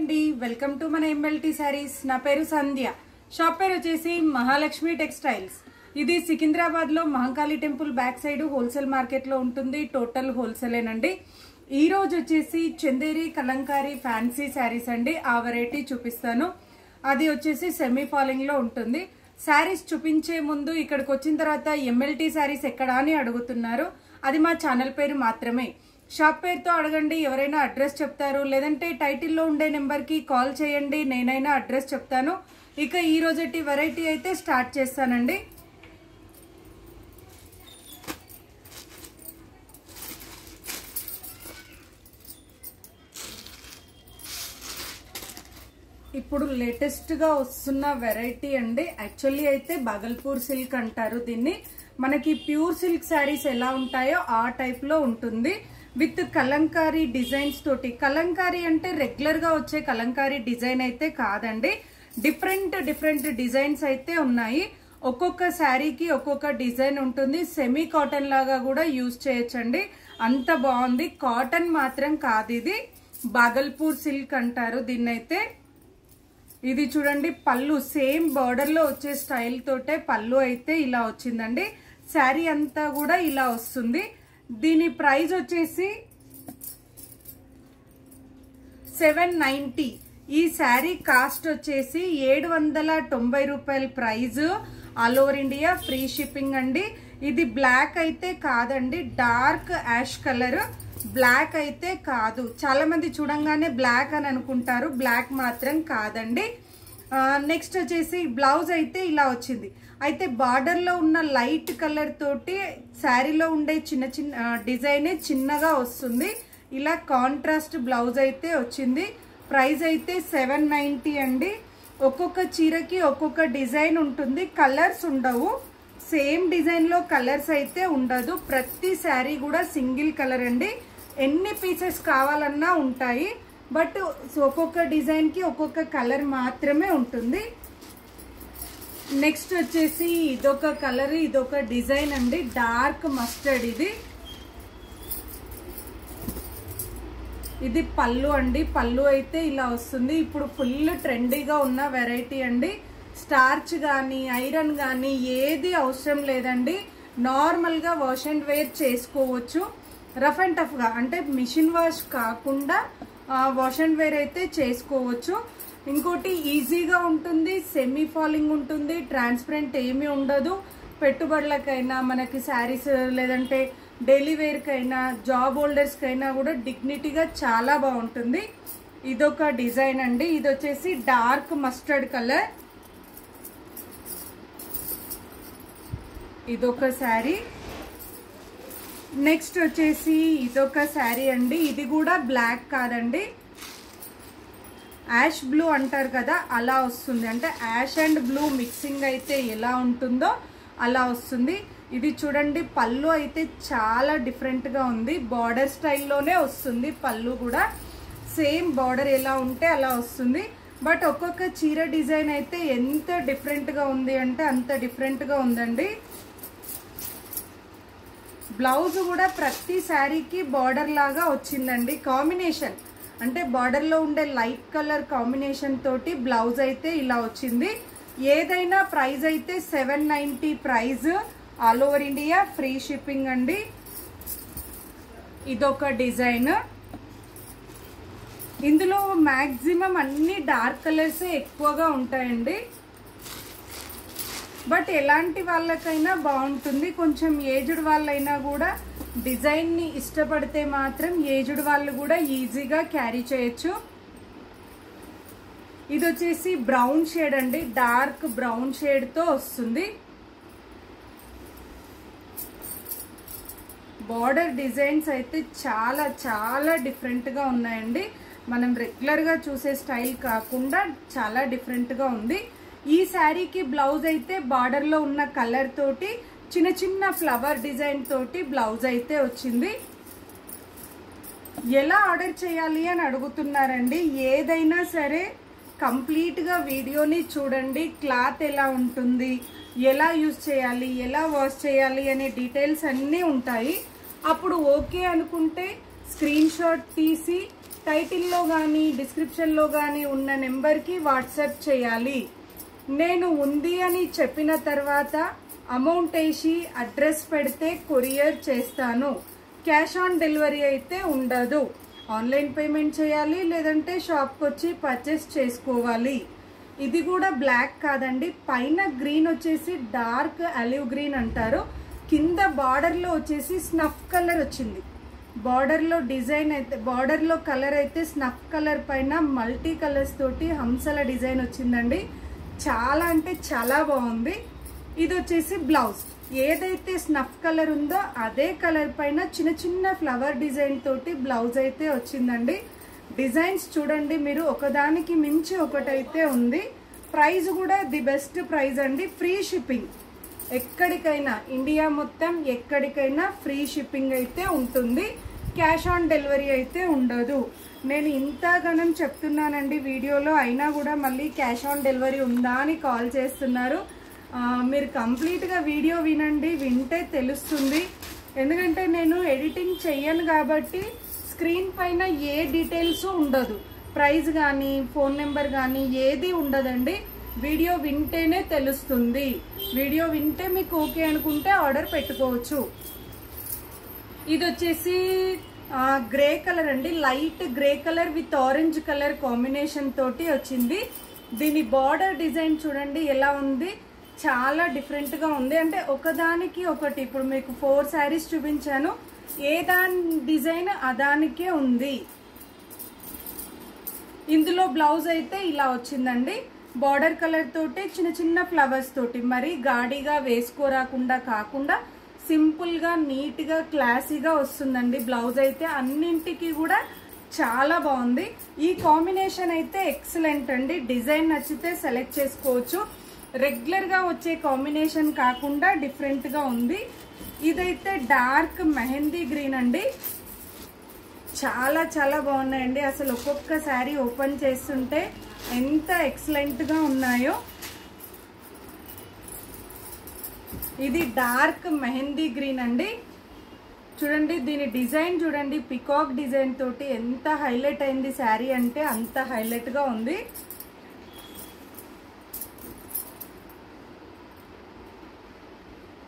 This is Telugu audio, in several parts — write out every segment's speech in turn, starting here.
అండి వెల్కమ్ టు మన ఎంఎల్టీ సారీస్. నా పేరు సంధ్య. షాప్ పేరు వచ్చేసి మహాలక్ష్మి టెక్స్టైల్స్. ఇది సికింద్రాబాద్ లో Mahankali temple back side wholesale market లో ఉంటుంది. టోటల్ హోల్సేలేనండి. ఈ రోజు వచ్చేసి చందేరి కలంకారీ ఫ్యాన్సీ శారీస్ అండి. ఆ వెరైటీ చూపిస్తాను. అది వచ్చేసి సెమీ ఫాలింగ్ లో ఉంటుంది. శారీస్ చూపించే ముందు ఇక్కడికి వచ్చిన తర్వాత ఎంఎల్టీ శారీస్ ఎక్కడా అని అడుగుతున్నారు. అది మా ఛానల్ పేరు మాత్రమే. షాప్ పేరుతో అడగండి, ఎవరైనా అడ్రస్ చెప్తారు. లేదంటే టైటిల్లో ఉండే నెంబర్కి కాల్ చేయండి, నేనైనా అడ్రస్ చెప్తాను. ఇక ఈ రోజటి వెరైటీ అయితే స్టార్ట్ చేస్తానండి. ఇప్పుడు లేటెస్ట్ గా వస్తున్న వెరైటీ అండి. యాక్చువల్లీ అయితే బాగల్పూర్ సిల్క్ అంటారు దీన్ని. మనకి ప్యూర్ సిల్క్ శారీస్ ఎలా ఉంటాయో ఆ టైప్ లో ఉంటుంది. విత్ కలంకారీ డిజైన్స్ తోటి. కలంకారీ అంటే రెగ్యులర్ గా వచ్చే కలంకారీ డిజైన్ అయితే కాదండి. డిఫరెంట్ డిజైన్స్ అయితే ఉన్నాయి. ఒక్కొక్క శారీకి ఒక్కొక్క డిజైన్ ఉంటుంది. సెమీ కాటన్ లాగా కూడా యూజ్ చేయొచ్చండి. అంత బాగుంది. కాటన్ మాత్రం కాదు, ఇది బాగల్పూర్ సిల్క్ అంటారు దీన్నైతే. ఇది చూడండి, పళ్ళు సేమ్ బార్డర్ లో వచ్చే స్టైల్ తోటే పళ్ళు అయితే ఇలా వచ్చిందండి. శారీ అంతా కూడా ఇలా వస్తుంది. దీని ప్రైస్ వచ్చేసి 790. ఈ శారీ కాస్ట్ వచ్చేసి 790 రూపాయల price. All over India free shipping అండి. ఇది బ్లాక్ అయితే కాదండి, డార్క్ యాష్ కలర్. బ్లాక్ అయితే కాదు. చాలా మంది చూడంగానే బ్లాక్ అని అనుకుంటారు. బ్లాక్ మాత్రం కాదండి. నెక్స్ట్ వచ్చేసి బ్లౌజ్ అయితే ఇలా వచ్చింది. అయితే బార్డర్ లో ఉన్న లైట్ కలర్ తోటి శారీలో ఉండే చిన్న డిజైన్ చిన్నగా వస్తుంది. ఇలా కాంట్రాస్ట్ బ్లౌజ్ అయితే వచ్చింది. ప్రైస్ అయితే 790 అండి. ఒక్కొక్క చీరకి ఒక్కొక్క డిజైన్ ఉంటుంది. కలర్స్ ఉండవు. సేమ్ డిజైన్ లో కలర్స్ అయితే ఉండదు. ప్రతి శారీ కూడా సింగిల్ కలర్ అండి. ఎన్ని పీసెస్ కావాలన్నా ఉంటాయి. బట్ ఒక్కొక్క డిజైన్ కి ఒక్కొక్క కలర్ మాత్రమే ఉంటుంది. నెక్స్ట్ వచ్చేసి ఇదొక కలర్, ఇదొక డిజైన్ అండి. Dark mustard. ఇది పళ్ళు అండి. పళ్ళు అయితే ఇలా వస్తుంది. ఇప్పుడు ఫుల్ ట్రెండీగా ఉన్న వెరైటీ అండి. స్టార్చ్ కానీ ఐరన్ కానీ ఏది అవసరం లేదండి. నార్మల్ గా వాష్ అండ్ వేర్ చేసుకోవచ్చు. రఫ్ అండ్ టఫ్ గా అంటే మిషన్ వాష్ కాకుండా వాష్ అండ్ వేర్ అయితే చేసుకోవచ్చు. ఇంకోటి ఈజీగా ఉంటుంది. సెమీ ఫాలింగ్ ఉంటుంది. ట్రాన్స్పరెంట్ ఏమీ ఉండదు. పెట్టుబడులకైనా, మనకి శారీస్ లేదంటే డైలీ వేర్ కైనా, జాబ్ హోల్డర్స్ కైనా కూడా డిగ్నిటీగా చాలా బాగుంటుంది. ఇదొక డిజైన్ అండి. ఇది వచ్చేసి డార్క్ మస్టర్డ్ కలర్. ఇదొక శారీ. నెక్స్ట్ వచ్చేసి ఇదొక శారీ అండి. ఇది కూడా బ్లాక్ కాదండి, యాష్ బ్లూ అంటారు కదా, అలా వస్తుంది. అంటే యాష్ అండ్ బ్లూ మిక్సింగ్ అయితే ఎలా ఉంటుందో అలా వస్తుంది. ఇది చూడండి, పళ్ళు అయితే చాలా డిఫరెంట్ గా ఉంది. బార్డర్ స్టైల్లోనే వస్తుంది. పళ్ళు కూడా సేమ్ బార్డర్ ఎలా ఉంటే అలా వస్తుంది. బట్ ఒక్కొక్క చీర డిజైన్ అయితే ఎంత డిఫరెంట్ గా ఉంది అంటే అంత డిఫరెంట్ గా ఉందండి. బ్లౌజ్ కూడా ప్రతి శారీకి బార్డర్ లాగా వచ్చిందండి. కాంబినేషన్ అంటే బార్డర్ లో ఉండే లైట్ కలర్ కాంబినేషన్ తోటి బ్లౌజ్ అయితే ఇలా వచ్చింది. ఏదైనా ప్రైస్ అయితే 790 price. All over India free shipping అండి. ఇదొక డిజైన్. ఇందులో మాక్సిమం అన్ని డార్క్ కలర్స్ ఎక్కువగా ఉంటాయండి. బట్ ఎలాంటి వాళ్ళకైనా బాగుంటుంది. కొంచెం ఏజ్డ్ వాళ్ళైనా కూడా డిజైన్ ని ఇష్టపడితే మాత్రం ఏజ్డ్ వాళ్ళు కూడా ఈజీగా క్యారీ చేయొచ్చు. ఇది వచ్చేసి బ్రౌన్ షేడ్ అండి. డార్క్ బ్రౌన్ షేడ్ తో వస్తుంది. బార్డర్ డిజైన్స్ అయితే చాలా డిఫరెంట్ గా ఉన్నాయండి. మనం రెగ్యులర్ గా చూసే స్టైల్ కాకుండా చాలా డిఫరెంట్ గా ఉంది. ఈ శారీకి బ్లౌజ్ అయితే బార్డర్ లో ఉన్న కలర్ తోటి చిన్న ఫ్లవర్ డిజైన్ తోటి బ్లౌజ్ అయితే వచ్చింది. ఎలా ఆర్డర్ చేయాలి అని అడుగుతున్నారండి. ఏదైనా సరే కంప్లీట్ గా వీడియోని చూడండి. క్లాత్ ఎలా ఉంటుంది, ఎలా యూజ్ చేయాలి, ఎలా వాష్ చేయాలి అనే డీటెయిల్స్ అన్నీ ఉంటాయి. అప్పుడు ఓకే అనుకుంటే స్క్రీన్ షాట్ తీసి టైటిల్లో కానీ డిస్క్రిప్షన్లో కానీ ఉన్న నెంబర్కి వాట్సాప్ చేయాలి. నేను ఉంది అని చెప్పిన తర్వాత అమౌంట్ వేసి అడ్రస్ పెడితే కొరియర్ చేస్తాను. క్యాష్ ఆన్ డెలివరీ అయితే ఉండదు. ఆన్లైన్ పేమెంట్ చేయాలి, లేదంటే షాప్కి వచ్చి పర్చేస్ చేసుకోవాలి. ఇది కూడా బ్లాక్ కాదండి, పైన గ్రీన్ వచ్చేసి డార్క్ ఆలివ్ గ్రీన్ అంటారు. కింద బార్డర్లో వచ్చేసి స్నఫ్ కలర్ వచ్చింది. బార్డర్లో డిజైన్ అయితే బార్డర్లో కలర్ అయితే స్నఫ్ కలర్ పైన మల్టీ కలర్స్ తోటి హంసల డిజైన్ వచ్చిందండి. చాలా అంటే చాలా బాగుంది. ఇది వచ్చేసి బ్లౌజ్. ఏదైతే స్నఫ్ కలర్ ఉందో అదే కలర్ పైన చిన్న చిన్న ఫ్లవర్ డిజైన్ తోటి బ్లౌజ్ అయితే వచ్చిందండి. డిజైన్స్ చూడండి మీరు, ఒకదానికి మించి ఒకటైతే ఉంది. ప్రైస్ కూడా ది బెస్ట్ ప్రైస్ అండి. ఫ్రీ షిప్పింగ్, ఎక్కడికైనా ఇండియా మొత్తం ఎక్కడికైనా ఫ్రీ షిప్పింగ్ అయితే ఉంటుంది. క్యాష్ ఆన్ డెలివరీ అయితే ఉండదు. నేను ఇంతగానం చెప్తున్నానండి వీడియోలో, అయినా కూడా మళ్ళీ క్యాష్ ఆన్ డెలివరీ ఉందా అని కాల్ చేస్తున్నారు. మీరు కంప్లీట్గా వీడియో వినండి, వింటే తెలుస్తుంది. ఎందుకంటే నేను ఎడిటింగ్ చెయ్యను కాబట్టి స్క్రీన్ పైన ఏ డీటెయిల్స్ ఉండదు, ప్రైస్ కానీ ఫోన్ నెంబర్ కానీ ఏది ఉండదండి. వీడియో వింటేనే తెలుస్తుంది. వీడియో వింటే మీకు ఓకే అనుకుంటే ఆర్డర్ పెట్టుకోవచ్చు. ఇది వచ్చేసి గ్రే కలర్ అండి, light grey colour with orange colour combination తోటి వచ్చింది. దీని బార్డర్ డిజైన్ చూడండి ఎలా ఉంది, చాలా డిఫరెంట్ గా ఉంది. అంటే ఒకదానికి ఒకటి, ఇప్పుడు మీకు 4 శారీస్ చూపించాను, ఏ దాని డిజైన్ అదానికే ఉంది. ఇందులో బ్లౌజ్ అయితే ఇలా వచ్చిందండి, బార్డర్ కలర్ తోటి చిన్న చిన్న ఫ్లవర్స్ తోటి. మరి గాడిగా వేసుకోరాకుండా కాకుండా సింపుల్ గా నీట్ గా క్లాసీగా వస్తుందండి. బ్లౌజ్ అయితే అన్నింటికి కూడా చాలా బాగుంది. ఈ కాంబినేషన్ అయితే ఎక్సలెంట్ అండి. డిజైన్ నచ్చితే సెలెక్ట్ చేసుకోవచ్చు. రెగ్యులర్ గా వచ్చే కాంబినేషన్ కాకుండా డిఫరెంట్ గా ఉంది. ఇదైతే డార్క్ మెహందీ గ్రీన్ అండి. చాలా చాలా బాగున్నాయండి. అసలు ఒక్కొక్క శారీ ఓపెన్ చేస్తుంటే ఎంత ఎక్సలెంట్ గా ఉన్నాయో. ఇది డార్క్ మెహందీ గ్రీన్ అండి. చూడండి దీని డిజైన్ చూడండి, పికాక్ డిజైన్ తోటి ఎంత హైలైట్ అయింది శారీ అంటే అంత హైలైట్ గా ఉంది.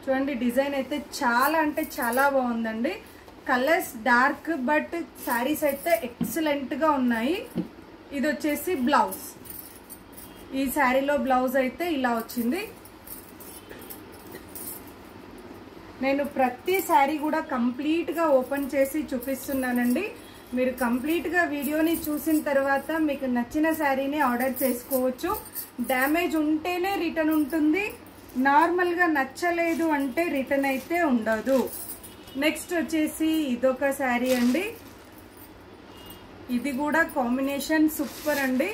చూడండి డిజైన్ అయితే చాలా అంటే చాలా బాగుందండి. కలర్స్ డార్క్ బట్ శారీస్ అయితే ఎక్సలెంట్ గా ఉన్నాయి. ఇది వచ్చేసి బ్లౌజ్. ఈ శారీలో బ్లౌజ్ అయితే ఇలా వచ్చింది. నేను ప్రతి శారీ కూడా కంప్లీట్ గా ఓపెన్ చేసి చూపిస్తున్నానండి. మీరు కంప్లీట్ గా వీడియోని చూసిన తర్వాత మీకు నచ్చిన శారీని ఆర్డర్ చేసుకోవచ్చు. డ్యామేజ్ ఉంటేనే రిటర్న్ ఉంటుంది, నార్మల్ గా నచ్చలేదు అంటే రిటర్న్ అయితే ఉండదు. నెక్స్ట్ వచ్చేసి ఇదొక శారీ అండి. ఇది కూడా కాంబినేషన్ సూపర్ అండి.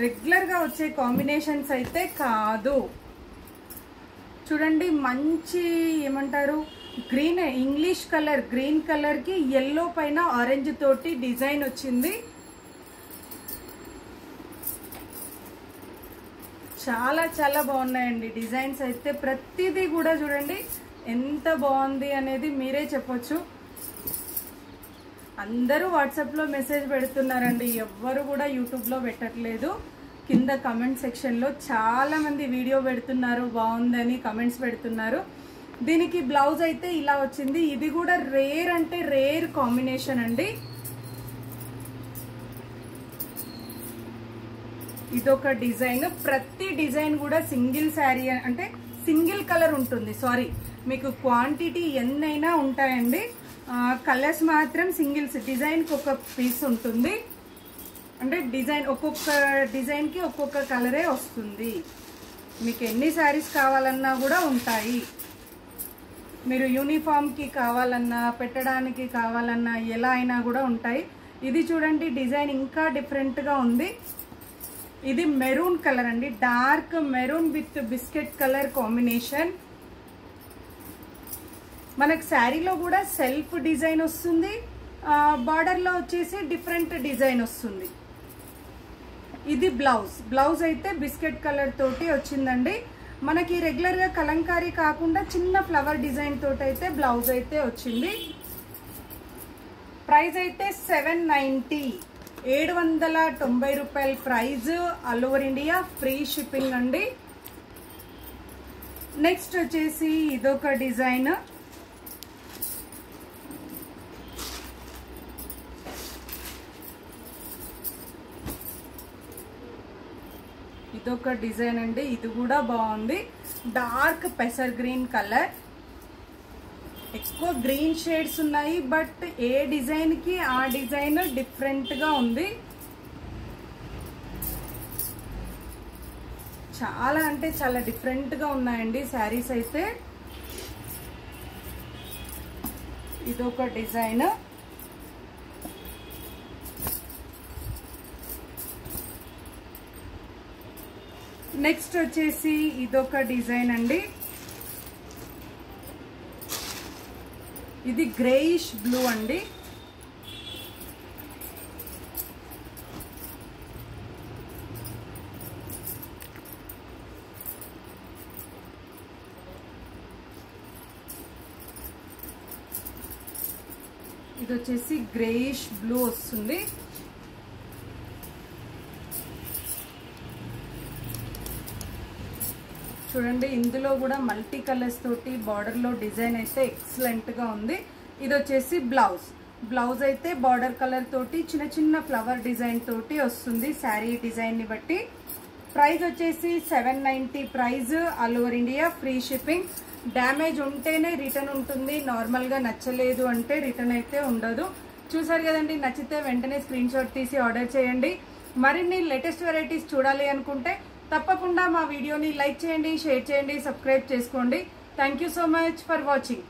రెగ్యులర్ గా వచ్చే కాంబినేషన్స్ అయితే కాదు. చూడండి మంచి ఏమంటారు green, English colour, green colour కి ఎల్లో పైన ఆరెంజ్ తోటి డిజైన్ వచ్చింది. చాలా చాలా బాగున్నాయండి డిజైన్స్ అయితే. ప్రతిదీ కూడా చూడండి ఎంత బాగుంది అనేది మీరే చెప్పొచ్చు. అందరూ వాట్సాప్ లో మెసేజ్ పెడుతున్నారండి, ఎవ్వరు కూడా యూట్యూబ్ లో పెట్టట్లేదు. కింద కమెంట్ సెక్షన్ లో చాలా మంది వీడియో పెడుతున్నారు, బాగుందని కమెంట్స్ పెడుతున్నారు. దీనికి బ్లౌజ్ అయితే ఇలా వచ్చింది. ఇది కూడా రేర్ అంటే రేర్ కాంబినేషన్ అండి. ఇదొక డిజైన్. ప్రతి డిజైన్ కూడా సింగిల్ శారీ అంటే సింగిల్ కలర్ ఉంటుంది. సారీ, మీకు క్వాంటిటీ ఎన్నైనా ఉంటాయండి, కలర్స్ మాత్రం సింగిల్స్. డిజైన్ కి ఒక పీస్ ఉంటుంది, అంటే డిజైన్ ఒక్కొక్క డిజైన్ కి ఒక్కొక్క కలరే వస్తుంది. మీకు ఎన్ని శారీస్ కావాలన్నా కూడా ఉంటాయి. మీరు యూనిఫామ్ కి కావాలన్నా, పెట్టడానికి కావాలన్నా ఎలా అయినా కూడా ఉంటాయి. ఇది చూడండి డిజైన్ ఇంకా డిఫరెంట్ గా ఉంది. ఇది మెరూన్ కలర్ అండి, dark maroon with biscuit colour combination. మనకు శారీలో కూడా సెల్ఫ్ డిజైన్ వస్తుంది, బార్డర్ లో వచ్చేసి డిఫరెంట్ డిజైన్ వస్తుంది. ఇది బ్లౌజ్. బ్లౌజ్ అయితే బిస్కెట్ కలర్ తోటి వచ్చిందండి. మనకి రెగ్యులర్ గా కలంకారీ కాకుండా చిన్న ఫ్లవర్ డిజైన్ తోటి అయితే బ్లౌజ్ అయితే వచ్చింది. ప్రైస్ అయితే 790. 790 రూపాయల price, all over India free shipping అండి. నెక్స్ట్ వచ్చేసి ఇదొక డిజైన్. ఇదొక డిజైన్ అండి, ఇది కూడా బాగుంది. డార్క్ పెసర్ గ్రీన్ కలర్, ఎక్కువ గ్రీన్ షేడ్స్ ఉన్నాయి, బట్ ఏ డిజైన్ కి ఆ డిజైన్ డిఫరెంట్ గా ఉంది. చాలా అంటే చాలా డిఫరెంట్ గా ఉన్నాయండి శారీస్ అయితే. ఇదొక డిజైన్. నెక్స్ట్ వచ్చేసి ఇదొక డిజైన్ అండి. ఇది గ్రేయిష్ బ్లూ అండి. ఇది వచ్చేసి గ్రేయిష్ బ్లూ వస్తుంది. చూడండి, ఇందులో కూడా మల్టీ కలర్స్ తోటి బార్డర్ లో డిజైన్ అయితే ఎక్సలెంట్ గా ఉంది. ఇది వచ్చేసి బ్లౌజ్. బ్లౌజ్ అయితే బార్డర్ కలర్ తోటి చిన్న చిన్న ఫ్లవర్ డిజైన్ తోటి వస్తుంది శారీ డిజైన్ ని బట్టి. ప్రైస్ వచ్చేసి 790 price, all over India free shipping. Damage ఉంటేనే రిటర్న్ ఉంటుంది, నార్మల్ గా నచ్చలేదు అంటే రిటర్న్ అయితే ఉండదు. చూసారు కదండి, నచ్చితే వెంటనే స్క్రీన్ షాట్ తీసి ఆర్డర్ చేయండి. మరిన్ని లేటెస్ట్ వెరైటీస్ చూడాలి అనుకుంటే తప్పకుండా మా వీడియోని లైక్ చేయండి, షేర్ చేయండి, సబ్స్క్రైబ్ చేసుకోండి. Thank you so much for watching.